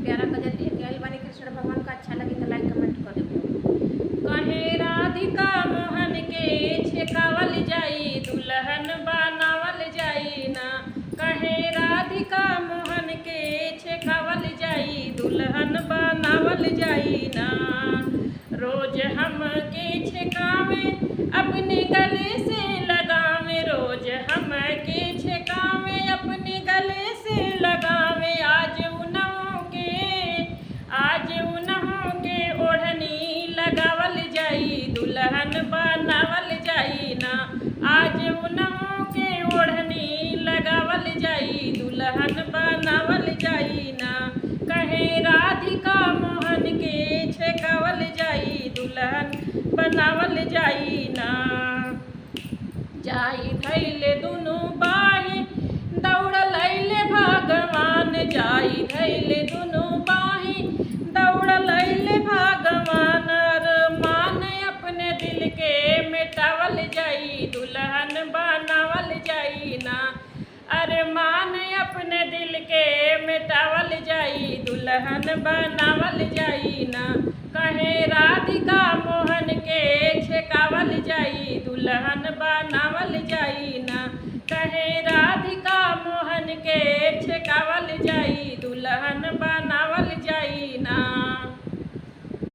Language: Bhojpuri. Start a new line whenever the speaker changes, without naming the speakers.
11 गजल लेके आइल बानी। कृष्ण भगवान का अच्छा लगी तो लाइक कमेंट कर देबो। कहे राधिका मोहन के छेकावल जाई, दुल्हन बनावल जाई ना। कहे राधिका मोहन के छेकावल जाई, दुल्हन बनावल जाई ना। रोज हम के छेकावे अपने गले से लगावे, रोज हम के छेकावे अपने गले से लगावे। आज उन्हों के ओढ़नी लगावल जाई, दुल्हन बनावल जाई ना। आज उन्हों के ओढ़नी लगावल जाई, दुल्हन बनावल जाई ना। कहे राधिका मोहन के छेकावल जाई, दुल्हन बनावल जाई ना। जाई धैले दुनु बाही दौड़ल अइले भगवान, जाई धैले दुनु बाही दौड़ल अइले भगवान। अरमान अपने दिल के मिटावल जाई, दुल्हन बनावल जाई ना। अरमान अपने दिल के मिटावल जाई, दुल्हन बनावल जाई ना। कहे राधिका मोहन